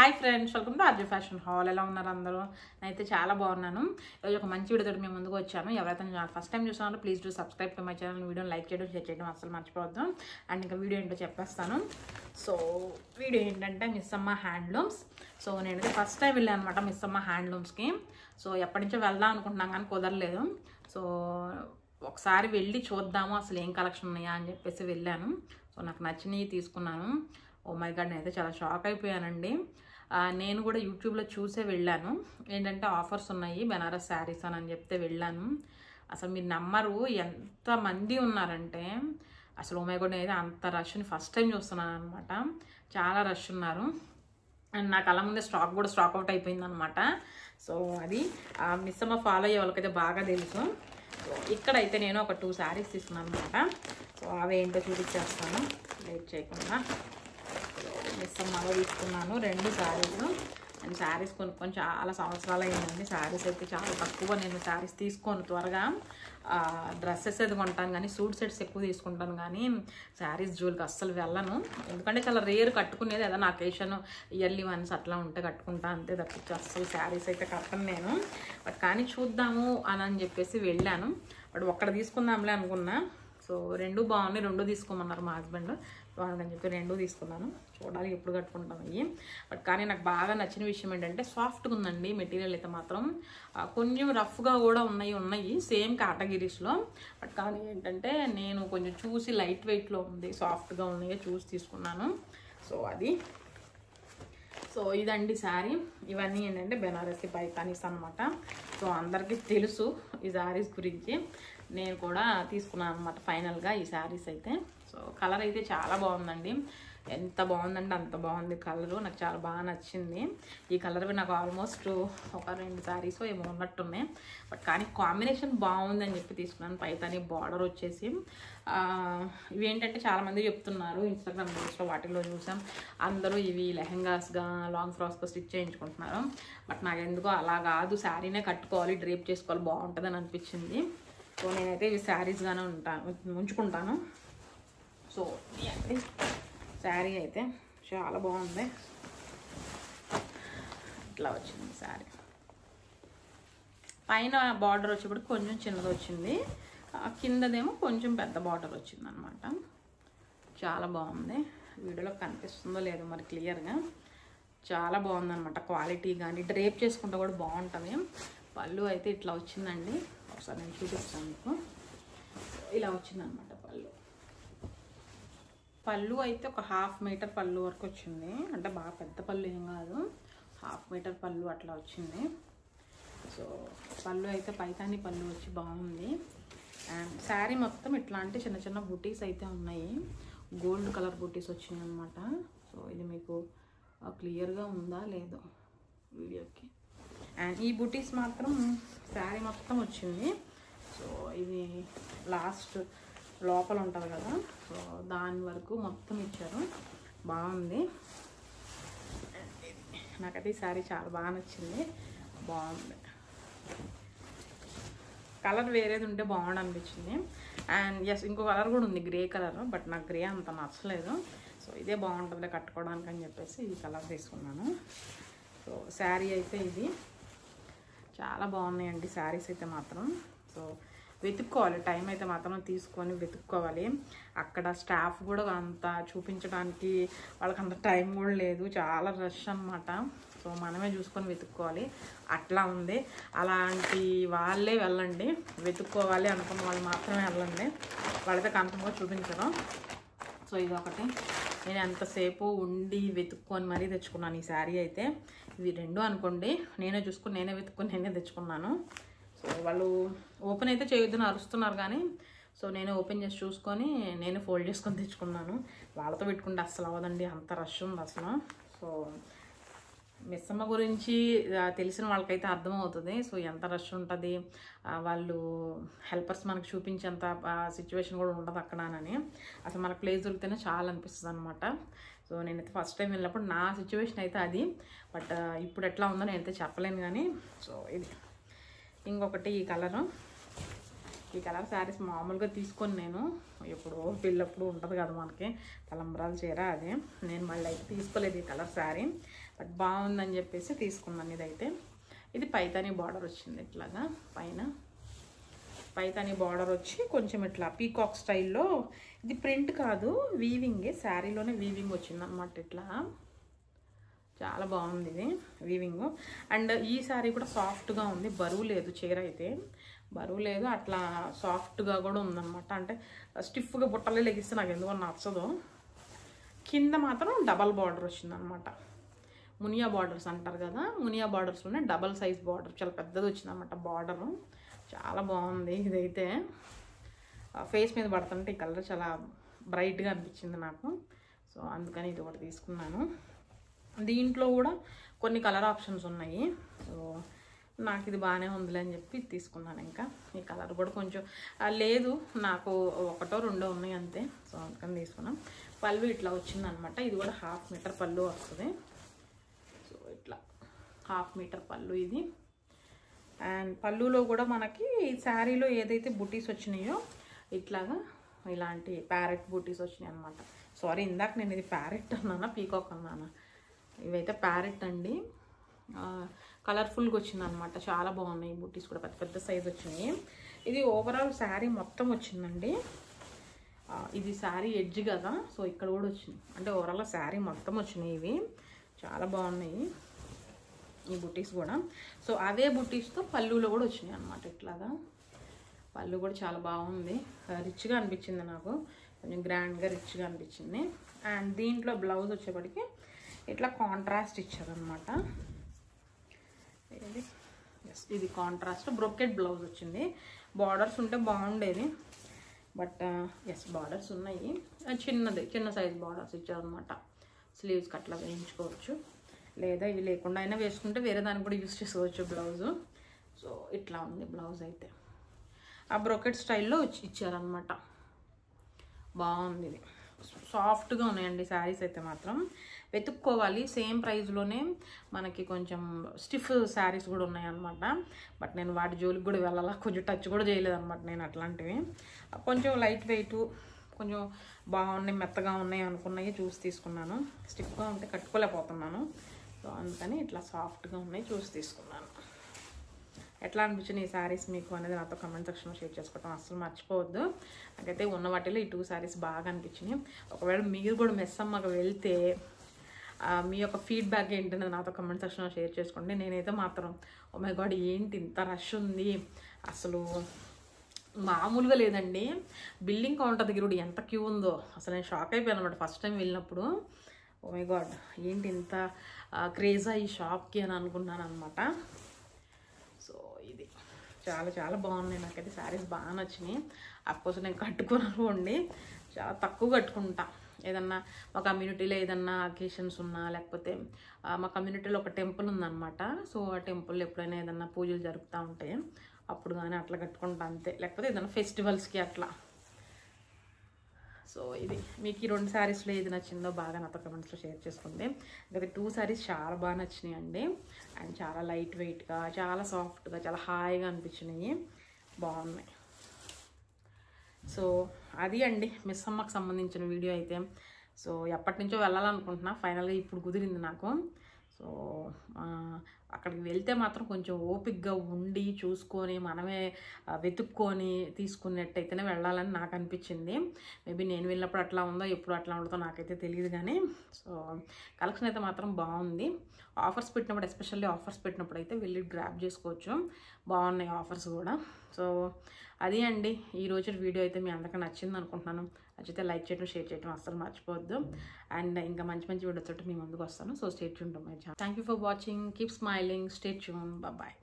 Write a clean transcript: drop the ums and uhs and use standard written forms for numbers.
Hi friends, welcome to RJ fashion hall. ఎలా ఉన్నారు అందరూ? నేనైతే చాలా బాగున్నాను. ఈరోజు ఒక మంచి వీడియోతో మేము ముందుకు వచ్చాను. ఎవరైతే ఫస్ట్ టైం చూస్తున్నారో please do subscribe to my channel. వీడియోని లైక్ చేయడం, షేర్ చేయడం అసలు మర్చిపోవద్దు. అండ్ ఇంకా వీడియో ఏంటో చెప్పేస్తాను. సో వీడియో ఏంటంటే మిస్సమ్మ హ్యాండ్లూమ్స్. సో నేనైతే ఫస్ట్ టైం వెళ్ళాను అనమాట మిస్సమ్మ హ్యాండ్లూమ్స్కి. సో ఎప్పటి నుంచో వెళ్దాం అనుకుంటున్నాం కానీ కుదరలేదు. సో ఒకసారి వెళ్ళి చూద్దాము అసలు ఏం కలెక్షన్ ఉన్నాయా అని చెప్పేసి వెళ్ళాను. సో నాకు నచ్చినవి తీసుకున్నాను. ఓ మై గాడ్, నేనైతే చాలా షాక్ అయిపోయానండి. నేను కూడా యూట్యూబ్లో చూసే వెళ్ళాను. ఏంటంటే ఆఫర్స్ ఉన్నాయి బెనారస్ శారీస్ అని చెప్తే వెళ్ళాను. అసలు మీరు నమ్మరు ఎంతమంది ఉన్నారంటే, అసలు ఓ మై గాడ్, నేనైతే అంత రష్ని ఫస్ట్ టైం చూస్తున్నాను అనమాట. చాలా రష్ ఉన్నారు. అండ్ నాకు అలా ముందే స్టాక్ కూడా స్టాక్ అవుట్ అయిపోయింది అనమాట. సో అది మిస్సమ్మ ఫాలో అయ్యే వాళ్ళకైతే బాగా తెలుసు. సో ఇక్కడైతే నేను ఒక 2 శారీస్ తీసుకున్నాను అనమాట. సో అవి ఏంటో చూపించేస్తాను లేట్ చేయకుండా. మిస్సమ్మలో తీసుకున్నాను 2 శారీస్. అండ్ శారీస్ కొనుక్కొని చాలా సంవత్సరాలు అయిందండి. శారీస్ అయితే చాలా తక్కువ. నేను శారీస్ తీసుకోను త్వరగా. డ్రెస్సెస్ అయితే కొంటాను కానీ సూట్ సెట్స్ ఎక్కువ తీసుకుంటాను కానీ శారీస్ జోలికి అస్సలు వెళ్ళను. ఎందుకంటే చాలా రేర్ కట్టుకునేది, ఏదైనా అకేషన్ ఇయర్లీ వన్స్ అట్లా ఉంటే కట్టుకుంటా అంతే. తప్పించి అస్సలు శారీస్ అయితే కట్టను నేను. బట్ కానీ చూద్దాము అని చెప్పేసి వెళ్ళాను. బట్ ఒక్కడ తీసుకుందాంలే అనుకున్నా. సో 2 బాగున్నాయి, 2 తీసుకోమన్నారు మా హస్బెండ్. బాగుందని చెప్పి 2 తీసుకున్నాను. చూడాలి ఎప్పుడు కట్టుకుంటాం అయ్యి. బట్ కానీ నాకు బాగా నచ్చిన విషయం ఏంటంటే సాఫ్ట్గా ఉందండి మెటీరియల్ అయితే మాత్రం. కొంచెం రఫ్గా కూడా ఉన్నాయి సేమ్ కేటగిరీస్లో. బట్ కానీ ఏంటంటే నేను కొంచెం చూసి లైట్ వెయిట్లో ఉంది, సాఫ్ట్గా ఉన్నాయి చూసి తీసుకున్నాను. సో అది. సో ఇదండి శారీ. ఇవన్నీ ఏంటంటే బెనారసి పైతానీస్ అనమాట. సో అందరికీ తెలుసు ఈ శారీస్ గురించి. నేను కూడా తీసుకున్నాను అనమాట ఫైనల్గా ఈ శారీస్ అయితే. సో కలర్ అయితే చాలా బాగుందండి. ఎంత బాగుందంటే అంత బాగుంది కలరు. నాకు చాలా బాగా నచ్చింది ఈ కలర్. నాకు ఆల్మోస్ట్ ఒక 2 శారీస్ ఏమో ఉన్నట్టున్నాయి. బట్ కానీ కాంబినేషన్ బాగుంది అని చెప్పి తీసుకున్నాను. పైతాని బార్డర్ వచ్చేసి ఇవి ఏంటంటే చాలామంది చెప్తున్నారు ఇన్స్టాగ్రామ్ రీల్స్లో వాటిల్లో చూసాం, అందరూ ఇవి లెహెంగాస్గా లాంగ్ ఫ్రాక్స్గా స్టిచ్ చేయించుకుంటున్నారు. బట్ నాకు ఎందుకో అలా కాదు, శారీనే కట్టుకోవాలి, డ్రేప్ చేసుకోవాలి, బాగుంటుందని అనిపించింది. సో నేనైతే ఇవి శారీస్గానే ఉంచుకుంటాను. సో ఇదండి శారీ అయితే చాలా బాగుంది. ఇట్లా వచ్చింది శారీ. పైన బార్డర్ వచ్చేప్పుడు కొంచెం చిన్నది వచ్చింది, కిందదేమో కొంచెం పెద్ద బార్డర్ వచ్చింది అనమాట. చాలా బాగుంది. వీడియోలో కనిపిస్తుందో లేదో మరి క్లియర్గా. చాలా బాగుందన్నమాట క్వాలిటీ కానీ డ్రేప్ చేసుకుంటే కూడా బాగుంటుంది. పళ్ళు అయితే ఇట్లా వచ్చిందండి. ఒకసారి నేను చూపిస్తాను మీకు. ఇలా వచ్చిందనమాట పళ్ళు అయితే ఒక 1/2 మీటర్ పళ్ళు వరకు వచ్చింది. అంటే బాగా పెద్ద పళ్ళు ఏం కాదు, 1/2 మీటర్ పళ్ళు అట్లా వచ్చింది. సో పళ్ళు అయితే పైతాని పళ్ళు వచ్చి బాగుంది. అండ్ శారీ మొత్తం ఇట్లాంటి చిన్న చిన్న బుటీస్ అయితే ఉన్నాయి. గోల్డ్ కలర్ బుటీస్ వచ్చినాయి అనమాట. సో ఇది మీకు క్లియర్గా ఉందా లేదో వీడియోకి. అండ్ ఈ బుటీస్ మాత్రం శారీ మొత్తం వచ్చింది. సో ఇది లాస్ట్ లోపల ఉంటుంది కదా, సో దాని వరకు మొత్తం ఇచ్చారు. బాగుంది. నాకైతే ఈ శారీ చాలా బాగా నచ్చింది. బాగుంది. కలర్ వేరేది ఉంటే బాగుండు అనిపించింది. అండ్ ఎస్, ఇంకో కలర్ కూడా ఉంది, గ్రే కలర్. బట్ నాకు గ్రే అంత నచ్చలేదు. సో ఇదే బాగుంటుంది కట్టుకోవడానికి అని చెప్పేసి ఈ కలర్ తీసుకున్నాను. సో శారీ అయితే ఇది చాలా బాగున్నాయండి శారీస్ అయితే మాత్రం. సో వెతుక్కోవాలి, టైం అయితే మాత్రం తీసుకొని వెతుక్కోవాలి. అక్కడ స్టాఫ్ కూడా అంత చూపించడానికి వాళ్ళకి అంత టైం కూడా లేదు, చాలా రష్ అనమాట. సో మనమే చూసుకొని వెతుక్కోవాలి, అట్లా ఉంది. అలాంటి వాళ్ళే వెళ్ళండి, వెతుక్కోవాలి అనుకున్న వాళ్ళు మాత్రమే వెళ్ళండి, వాళ్ళైతే కన్ఫర్మ్గా చూపించడం. సో ఇది ఒకటి. నేను ఎంతసేపు ఉండి వెతుక్కొని మరీ తెచ్చుకున్నాను ఈ శారీ అయితే. ఇవి 2 అనుకోండి, నేనే చూసుకొని నేనే వెతుక్కొని నేనే తెచ్చుకున్నాను. సో వాళ్ళు ఓపెన్ అయితే చేయొద్దని అరుస్తున్నారు కానీ సో నేను ఓపెన్ చేసి చూసుకొని నేను ఫోల్డ్ చేసుకొని తెచ్చుకున్నాను. వాళ్ళతో పెట్టుకుంటే అస్సలు అవ్వదండి, అంత రష్ ఉంది అసలు. సో మిస్సమ్మ గురించి తెలిసిన వాళ్ళకైతే అర్థమవుతుంది సో ఎంత రష్ ఉంటుంది. వాళ్ళు హెల్పర్స్ మనకు చూపించేంత సిచ్యువేషన్ కూడా ఉండదు అక్కడనని. అసలు మనకు ప్లేస్ దొరికితేనే చాలా అనిపిస్తుంది అనమాట. సో నేనైతే ఫస్ట్ టైం వెళ్ళినప్పుడు నా సిచ్యువేషన్ అయితే అది. బట్ ఇప్పుడు ఎట్లా ఉందో నేనైతే చెప్పలేను కానీ. సో ఇది ఇంకొకటి ఈ కలరు. ఈ కలర్ శారీస్ మామూలుగా తీసుకొని నేను ఇప్పుడు పెళ్ళప్పుడు ఉంటుంది కదా మనకి తలంబ్రాల చీర అదే నేను మళ్ళీ అయితే తీసుకోలేదు ఈ కలర్ శారీ బట్ బాగుందని చెప్పేసి తీసుకున్నాను ఇదైతే ఇది పైతానీ బార్డర్ వచ్చింది ఇట్లాగా పైన పైతానీ బార్డర్ వచ్చి కొంచెం ఇట్లా పీకాక్ స్టైల్లో ఇది ప్రింట్ కాదు వీవింగే శారీలోనే వీవింగ్ వచ్చింది అనమాట ఇట్లా చాలా బాగుంది ఇది వీవింగ్ అండ్ ఈ శారీ కూడా సాఫ్ట్గా ఉంది బరువు లేదు చీర అయితే బరువు లేదు అట్లా సాఫ్ట్గా కూడా ఉందన్నమాట అంటే స్టిఫ్గా బుట్టలే లెగిస్తే నాకు ఎందుకో నచ్చదు కింద మాత్రం డబల్ బార్డర్ వచ్చిందనమాట మునియా బార్డర్స్ అంటారు కదా మునియా బార్డర్స్లోనే డబల్ సైజ్ బార్డర్ చాలా పెద్దది వచ్చిందన్నమాట బార్డరు చాలా బాగుంది ఇదైతే ఫేస్ మీద పడుతుంటే ఈ కలర్ చాలా బ్రైట్గా అనిపించింది నాకు సో అందుకని ఇది ఒకటి తీసుకున్నాను దీంట్లో కూడా కొన్ని కలర్ ఆప్షన్స్ ఉన్నాయి సో నాకు ఇది బాగానే ఉందిలే అని చెప్పి తీసుకున్నాను ఇంకా ఈ కలర్ కూడా కొంచెం లేదు నాకు ఒకటో రెండో ఉన్నాయి అంతే సో అందుకని తీసుకున్నాం పళ్ళు ఇట్లా వచ్చిందనమాట ఇది కూడా 1/2 మీటర్ పళ్ళు వస్తుంది సో ఇట్లా 1/2 మీటర్ పళ్ళు ఇది అండ్ పళ్ళులో కూడా మనకి శారీలో ఏదైతే బుటీస్ వచ్చినాయో ఇట్లాగా ఇలాంటి ప్యారెట్ బూటీస్ వచ్చినాయి అనమాట సారీ ఇందాక నేను ఇది ప్యారెట్ అన్నానా పీకాక్ అన్నానా ఇవైతే ప్యారెట్ అండి కలర్ఫుల్గా వచ్చింది అనమాట చాలా బాగున్నాయి బూటీస్ కూడా పెద్ద పెద్ద సైజ్ వచ్చినాయి ఇది ఓవరాల్ శారీ మొత్తం వచ్చిందండి ఇది శారీ ఎడ్జ్ కదా సో ఇక్కడ కూడా వచ్చింది అంటే ఓవరాల్ శారీ మొత్తం వచ్చినాయి ఇవి చాలా బాగున్నాయి ఈ బుటీస్ కూడా సో అదే బుటీస్తో పళ్ళులో కూడా వచ్చినాయి అనమాట ఇట్లాగా పళ్ళు కూడా చాలా బాగుంది రిచ్గా అనిపించింది నాకు కొంచెం గ్రాండ్గా రిచ్గా అనిపించింది అండ్ దీంట్లో బ్లౌజ్ వచ్చేప్పటికి ఇట్లా కాంట్రాస్ట్ ఇచ్చారనమాట ఇది కాంట్రాస్ట్ బ్రొకెట్ బ్లౌజ్ వచ్చింది బార్డర్స్ ఉంటే బాగుండేది బట్ ఎస్ బార్డర్స్ ఉన్నాయి చిన్న సైజ్ బార్డర్స్ ఇచ్చారనమాట స్లీవ్స్కి అట్లా వేయించుకోవచ్చు లేదా ఇవి లేకుండా అయినా వేసుకుంటే వేరే దానికి కూడా యూస్ చేసుకోవచ్చు బ్లౌజు సో ఇట్లా ఉంది బ్లౌజ్ అయితే ఆ బ్రొకెట్ స్టైల్లో ఇచ్చారనమాట బాగుంది ఇది సాఫ్ట్గా ఉన్నాయండి శారీస్ అయితే మాత్రం వెతుక్కోవాలి సేమ్ ప్రైస్లోనే మనకి కొంచెం స్టిఫ్ శారీస్ కూడా ఉన్నాయన్నమాట బట్ నేను వాటి జోలికి కూడా వెళ్ళాలా కొంచెం టచ్ కూడా చేయలేదన్నమాట నేను అట్లాంటివి కొంచెం లైట్ వెయిట్ కొంచెం బాగున్నాయి మెత్తగా ఉన్నాయి అనుకున్నాయి చూసి తీసుకున్నాను స్టిఫ్గా ఉంటే కట్టుకోలేకపోతున్నాను సో అందుకని ఇట్లా సాఫ్ట్గా ఉన్నాయి చూసి తీసుకున్నాను ఎట్లా అనిపించినాయి ఈ శారీస్ మీకు అనేది నాతో కమెంట్ సెక్షన్లో షేర్ చేసుకోవడం అస్సలు మర్చిపోవద్దు నాకైతే ఉన్న వాటిలో ఈ 2 శారీస్ బాగా అనిపించినాయి ఒకవేళ మీరు కూడా మెస్సమ్మకు వెళ్తే మీ యొక్క ఫీడ్బ్యాక్ ఏంటనేది నాతో కమెంట్ సెక్షన్లో షేర్ చేసుకోండి నేనైతే మాత్రం ఓ మై గాడ్ ఏంటి ఇంత రష్ ఉంది అసలు మామూలుగా లేదండి బిల్డింగ్ కౌంటర్ దగ్గర కూడా ఎంత క్యూ ఉందో అసలు నేను షాక్ అయిపోయాను అనమాట ఫస్ట్ టైం వెళ్ళినప్పుడు ఓ మై గాడ్ ఏంటి ఇంత క్రేజా ఈ షాప్కి అని అనుకున్నాను అనమాట సో ఇది చాలా చాలా బాగున్నాయి నాకైతే శారీస్ బాగా నచ్చినాయి అఫ్కోర్స్ నేను కట్టుకోనండి చాలా తక్కువ కట్టుకుంటా ఏదన్నా మా కమ్యూనిటీలో ఏదన్నా అకేషన్స్ ఉన్నా లేకపోతే మా కమ్యూనిటీలో ఒక టెంపుల్ ఉందన్నమాట సో ఆ టెంపుల్లో ఎప్పుడైనా ఏదన్నా పూజలు జరుపుతూ ఉంటాయి అప్పుడు కానీ అట్లా కట్టుకుంటా అంతే లేకపోతే ఏదైనా ఫెస్టివల్స్కి అట్లా సో ఇది మీకు ఈ 2 శారీస్లో ఏది నచ్చిందో బాగా నాతో కమెంట్స్లో షేర్ చేసుకోండి అయితే 2 శారీస్ చాలా బాగా నచ్చినాయి అండి అండ్ చాలా లైట్ వెయిట్గా చాలా సాఫ్ట్గా చాలా హాయిగా అనిపించినాయి బాగున్నాయి సో అది అండి మిస్ అమ్మకు సంబంధించిన వీడియో అయితే సో ఎప్పటి నుంచో వెళ్ళాలనుకుంటున్నా ఫైనల్గా ఇప్పుడు కుదిరింది నాకు సో అక్కడికి వెళ్తే మాత్రం కొంచెం ఓపికగా ఉండి చూసుకొని మనమే వెతుక్కొని తీసుకున్నట్టయితేనే వెళ్ళాలని నాకు అనిపించింది మేబీ నేను వెళ్ళినప్పుడు అట్లా ఉందో ఎప్పుడు అట్లా ఉంటుందో నాకైతే తెలియదు కానీ సో కలెక్షన్ అయితే మాత్రం బాగుంది ఆఫర్స్ పెట్టినప్పుడు ఎస్పెషల్లీ ఆఫర్స్ పెట్టినప్పుడు అయితే వెళ్ళి గ్రాబ్ చేసుకోవచ్చు బాగున్నాయి ఆఫర్స్ కూడా సో అది అండి ఈరోజు వీడియో అయితే మీ అందరికీ నచ్చింది అనుకుంటున్నాను నచ్చితే లైక్ చేయడం షేర్ చేయడం అస్సలు మర్చిపోవద్దు అండ్ ఇంకా మంచి మంచి వీడియోతో మీ ముందుకు వస్తాను so stay tuned my channel thank you for watching keep smiling stay tune bye